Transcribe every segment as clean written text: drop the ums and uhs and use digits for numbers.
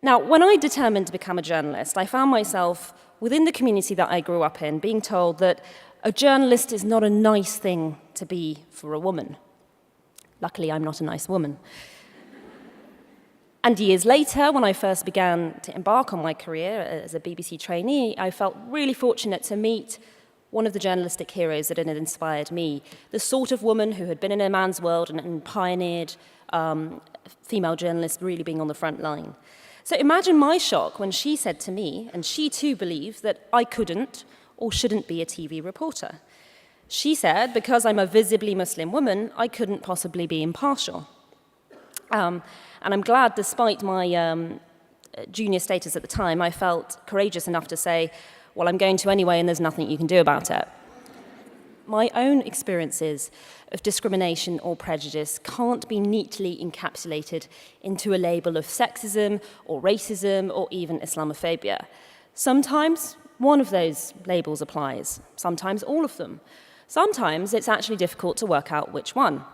Now, when I determined to become a journalist, I found myself within the community that I grew up in being told that a journalist is not a nice thing to be for a woman. Luckily, I'm not a nice woman. And years later, when I first began to embark on my career as a BBC trainee, I felt really fortunate to meet one of the journalistic heroes that had inspired me, the sort of woman who had been in a man's world and pioneered female journalists really being on the front line. So imagine my shock when she said to me, and she too believed that I couldn't or shouldn't be a TV reporter. She said, because I'm a visibly Muslim woman, I couldn't possibly be impartial. And I'm glad, despite my junior status at the time, I felt courageous enough to say, well, I'm going to anyway, and there's nothing you can do about it. My own experiences of discrimination or prejudice can't be neatly encapsulated into a label of sexism or racism or even Islamophobia. Sometimes one of those labels applies, sometimes all of them. Sometimes it's actually difficult to work out which one.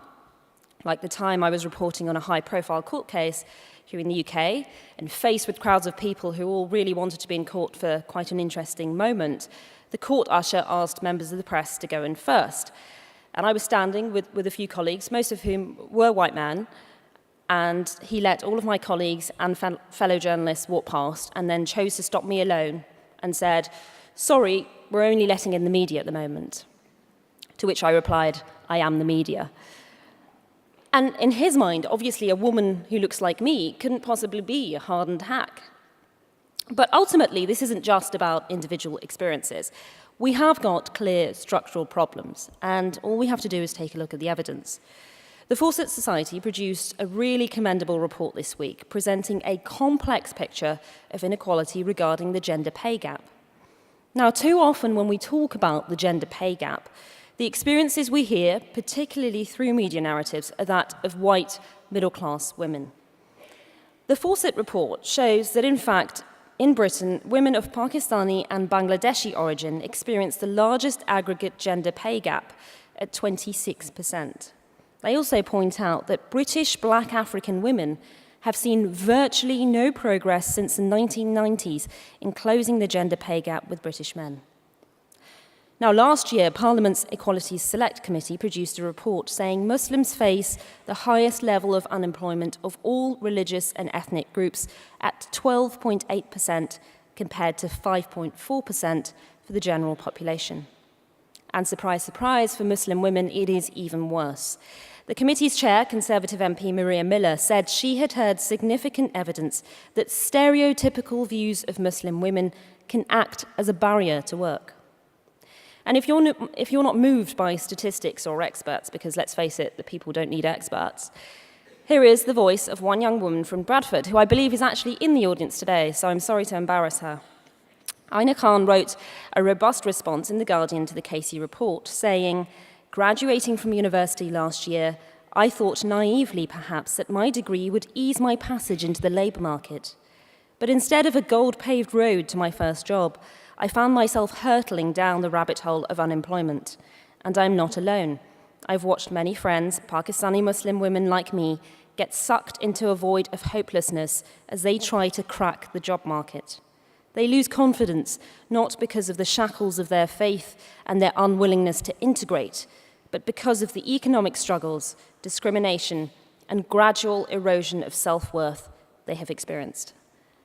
Like the time I was reporting on a high-profile court case here in the UK, and faced with crowds of people who all really wanted to be in court for quite an interesting moment, the court usher asked members of the press to go in first. And I was standing with a few colleagues, most of whom were white men, and he let all of my colleagues and fellow journalists walk past and then chose to stop me alone and said, "Sorry, we're only letting in the media at the moment." To which I replied, "I am the media." And in his mind, obviously a woman who looks like me couldn't possibly be a hardened hack. But ultimately, this isn't just about individual experiences. We have got clear structural problems, and all we have to do is take a look at the evidence. The Fawcett Society produced a really commendable report this week, presenting a complex picture of inequality regarding the gender pay gap. Now, too often when we talk about the gender pay gap, the experiences we hear, particularly through media narratives, are that of white, middle-class women. The Fawcett report shows that, in fact, in Britain, women of Pakistani and Bangladeshi origin experience the largest aggregate gender pay gap at 26%. They also point out that British black African women have seen virtually no progress since the 1990s in closing the gender pay gap with British men. Now, last year, Parliament's Equalities Select Committee produced a report saying Muslims face the highest level of unemployment of all religious and ethnic groups at 12.8% compared to 5.4% for the general population. And surprise, surprise, for Muslim women, it is even worse. The committee's chair, Conservative MP Maria Miller, said she had heard significant evidence that stereotypical views of Muslim women can act as a barrier to work. And if you're not moved by statistics or experts, because let's face it, the people don't need experts, here is the voice of one young woman from Bradford, who I believe is actually in the audience today, so I'm sorry to embarrass her. Aina Khan wrote a robust response in The Guardian to the Casey report, saying, "Graduating from university last year, I thought naively perhaps that my degree would ease my passage into the labour market. But instead of a gold-paved road to my first job, I found myself hurtling down the rabbit hole of unemployment. And I'm not alone. I've watched many friends, Pakistani Muslim women like me, get sucked into a void of hopelessness as they try to crack the job market. They lose confidence, not because of the shackles of their faith and their unwillingness to integrate, but because of the economic struggles, discrimination, and gradual erosion of self-worth they have experienced."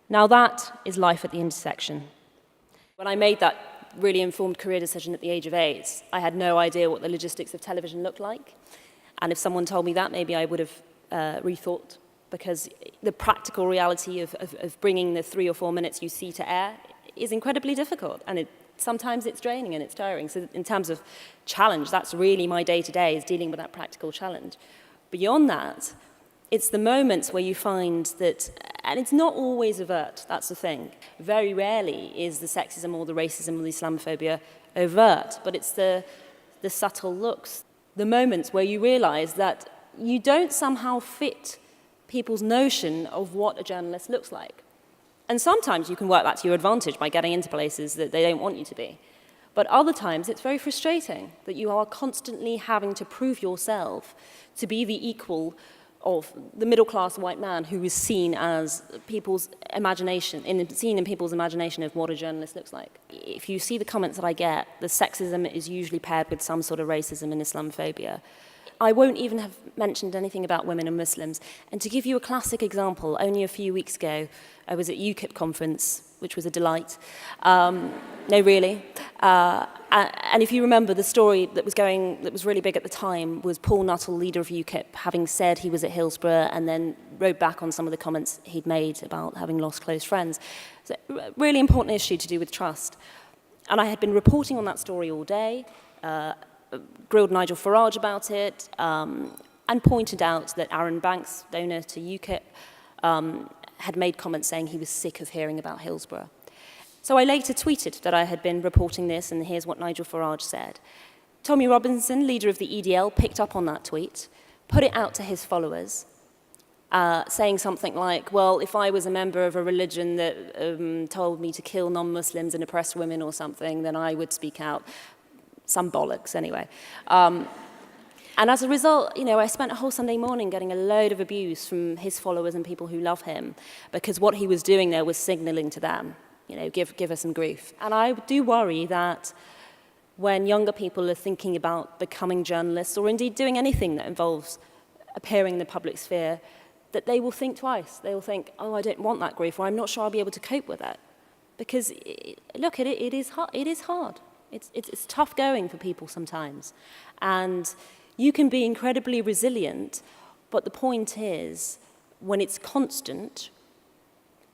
Now that is life at the intersection. When I made that really informed career decision at the age of 8, I had no idea what the logistics of television looked like. And if someone told me that, maybe I would have rethought, because the practical reality of bringing the 3 or 4 minutes you see to air is incredibly difficult. And sometimes it's draining and it's tiring. So in terms of challenge, that's really my day-to-day, is dealing with that practical challenge. Beyond that, it's the moments where you find that, and it's not always overt, that's the thing. Very rarely is the sexism or the racism or the Islamophobia overt, but it's the subtle looks, the moments where you realize that you don't somehow fit people's notion of what a journalist looks like. And sometimes you can work that to your advantage by getting into places that they don't want you to be. But other times it's very frustrating that you are constantly having to prove yourself to be the equal of the middle-class white man who is seen as people's imagination, seen in people's imagination of what a journalist looks like. If you see the comments that I get, the sexism is usually paired with some sort of racism and Islamophobia. I won't even have mentioned anything about women and Muslims. And to give you a classic example, only a few weeks ago, I was at UKIP conference, which was a delight. No, really. And if you remember, the story that was really big at the time was Paul Nuttall, leader of UKIP, having said he was at Hillsborough and then rode back on some of the comments he'd made about having lost close friends. So, really important issue to do with trust. And I had been reporting on that story all day, grilled Nigel Farage about it, and pointed out that Aaron Banks, donor to UKIP, had made comments saying he was sick of hearing about Hillsborough. So I later tweeted that I had been reporting this, and here's what Nigel Farage said. Tommy Robinson, leader of the EDL, picked up on that tweet, put it out to his followers, saying something like, well, if I was a member of a religion that told me to kill non-Muslims and oppress women or something, then I would speak out. Some bollocks, anyway. And as a result, I spent a whole Sunday morning getting a load of abuse from his followers and people who love him, because what he was doing there was signaling to them, give us some grief. And I do worry that when younger people are thinking about becoming journalists, or indeed doing anything that involves appearing in the public sphere, that they will think twice. They will think, oh, I don't want that grief, or I'm not sure I'll be able to cope with it. Because, look, it is hard. It's tough going for people sometimes. And you can be incredibly resilient, but the point is, when it's constant,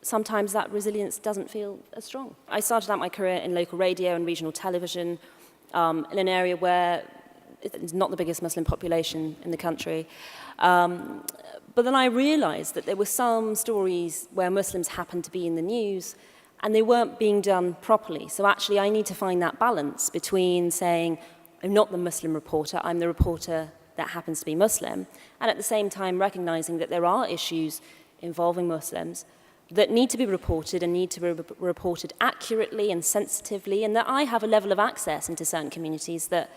sometimes that resilience doesn't feel as strong. I started out my career in local radio and regional television in an area where it's not the biggest Muslim population in the country. But then I realized that there were some stories where Muslims happened to be in the news and they weren't being done properly. So actually, I need to find that balance between saying, I'm not the Muslim reporter, I'm the reporter that happens to be Muslim, and at the same time recognizing that there are issues involving Muslims that need to be reported and need to be reported accurately and sensitively, and that I have a level of access into certain communities that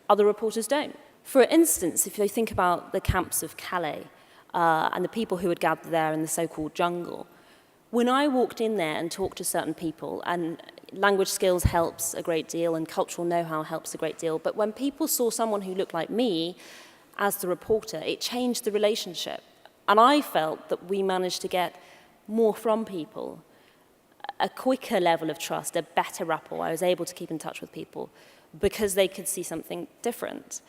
other reporters don't. For instance, if you think about the camps of Calais and the people who had gathered there in the so-called jungle, when I walked in there and talked to certain people, and language skills helps a great deal and cultural know-how helps a great deal, but when people saw someone who looked like me as the reporter, it changed the relationship. And I felt that we managed to get more from people, a quicker level of trust, a better rapport. I was able to keep in touch with people because they could see something different.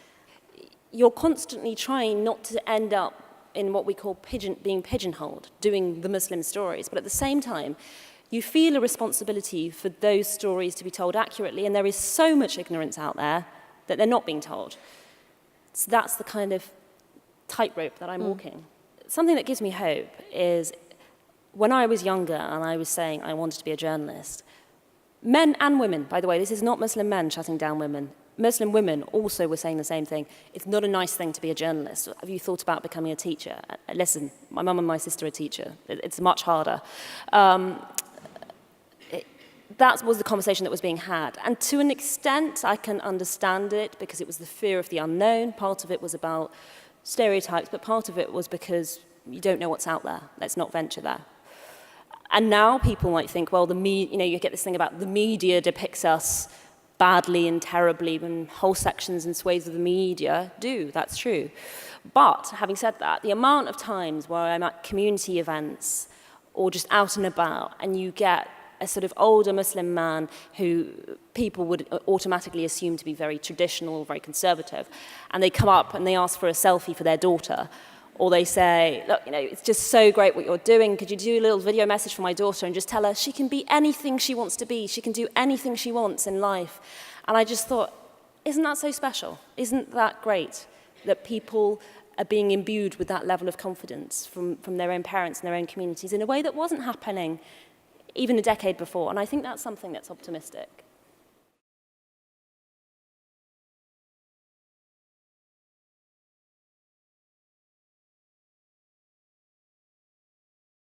You're constantly trying not to end up in what we call being pigeonholed, doing the Muslim stories. But at the same time, you feel a responsibility for those stories to be told accurately, and there is so much ignorance out there that they're not being told. So that's the kind of tightrope that I'm walking. Something that gives me hope is when I was younger and I was saying I wanted to be a journalist, men and women, by the way, this is not Muslim men shutting down women. Muslim women also were saying the same thing. It's not a nice thing to be a journalist. Have you thought about becoming a teacher? Listen, my mum and my sister are a teacher. It's much harder. That was the conversation that was being had. And to an extent, I can understand it because it was the fear of the unknown. Part of it was about stereotypes, but part of it was because you don't know what's out there. Let's not venture there. And now people might think, well, you get this thing about the media depicts us badly and terribly, and whole sections and swathes of the media do, that's true. But having said that, the amount of times where I'm at community events or just out and about and you get a sort of older Muslim man who people would automatically assume to be very traditional, very conservative, and they come up and they ask for a selfie for their daughter, or they say, look, it's just so great what you're doing. Could you do a little video message for my daughter and just tell her she can be anything she wants to be. She can do anything she wants in life. And I just thought, isn't that so special? Isn't that great that people are being imbued with that level of confidence from their own parents and their own communities in a way that wasn't happening even a decade before? And I think that's something that's optimistic.